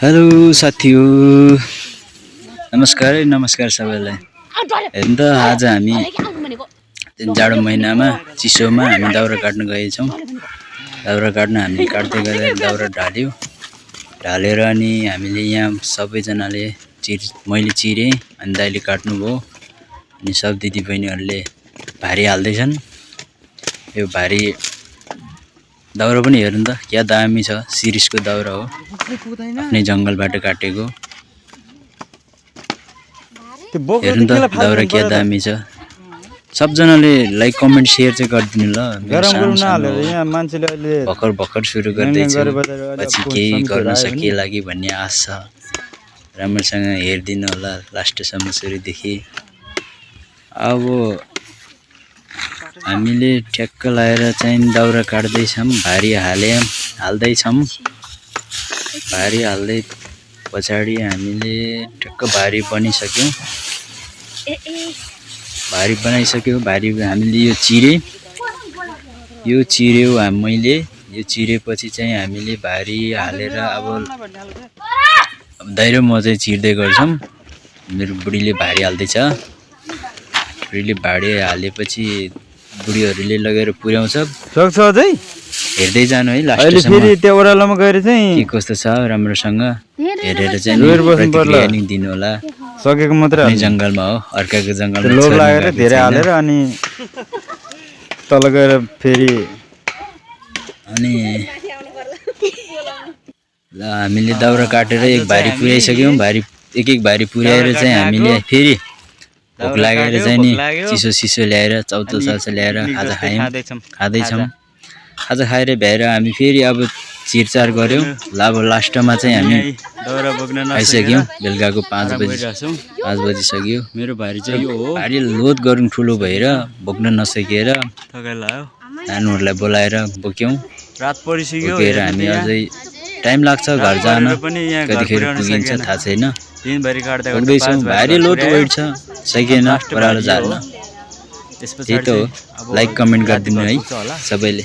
Hello साथीहरु, नमस्कार सबैलाई। हेर्नु त आज हामी जाडो महिनामा चिसोमा हामी दाउरा काट्न गएछौँ। दाउरा काट्न हामी काट्दै गर्दा दाउरा ढालेर अनि हामीले यहाँ सबैजनाले मैले चिरे अनि दाइले काट्नुभयो अनि सब दिदीबहिनीहरूले भारी हाल्दैछन्। यो भारी दाउरा पनि हेर्नु त क्या दामी छ, सिरिसको दाउरा हो, आफ्नै जंगलबाट काटेको। हेर्नु त दाउरा क्या दामी छ। सबजनाले लाइक कमेन्ट शेयर चाहिँ गरिदिनु ल। भर्खर सुरु गर्दैछु, पछि केही गर्न सकिएला कि भन्ने आश छ। राम्रोसँग हेरिदिनु होला लास्टसम्म सुरुदेखि। अब हामीले ठ्याक्क लाएर चाहिँ दाउरा काट्दैछौँ, भारी हाल्दैछौँ। भारी हाल्दै पछाडि हामीले ठ्याक्क भारी बनिसक्यो। भारी हामीले यो चिर्यो मैले। यो चिरेपछि चाहिँ हामीले भारी हालेर अब दाइ र म चाहिँ चिर्दै गर्छौँ। मेरो बुढीले भारी हाल्दैछ। बुढीले भाडी हालेपछि बुढीहरूले लगेर पुर्याउँछ। सक्छ अझै हेर्दै जानु है लास्टसम्म। अहिले फेरि त्यो ओरालोमा गएर चाहिँ के कस्तो छ राम्रोसँग हेरेर चाहिँ प्रतिक्रिया नि दिनु होला। सकेको मात्र आफ्नै जंगलमा हो, अर्काको जंगलमा लोभ लागेर धेरै हालेर अनि तल गएर फेरि अनि ल हामीले दाउरा काटेर एक भारी पुर्याइसक्यौँ। एक भारी पुर्याएर चाहिँ हामीले फेरि भोक लागेर चाहिँ नि चिसो ल्याएर चाउचाउ ल्याएर खाँदैछौँ। खाजा खाएर भ्याएर हामी फेरि अब चिरचार गऱ्यौँ। अब लास्टमा चाहिँ हामी खाइसक्यौँ। बेलुकाको 5 बजिसक्यो। मेरो भारी चाहिँ यो हो। भारी लोड गरौँ ठुलो भएर बोक्न नसकेर नानीहरूलाई बोलाएर बोक्यौँ। रात परिसक्यो। बोकेर हामी अझै टाइम लाग्छ घर जान, कतिखेर पुगिन्छ थाहा छैन। बोक्दैछौँ, भारी लोड वेट छ, सकिएन ओह्रालो झार्न। त्यही त हो। लाइक कमेन्ट गरिदिनु है सबैले।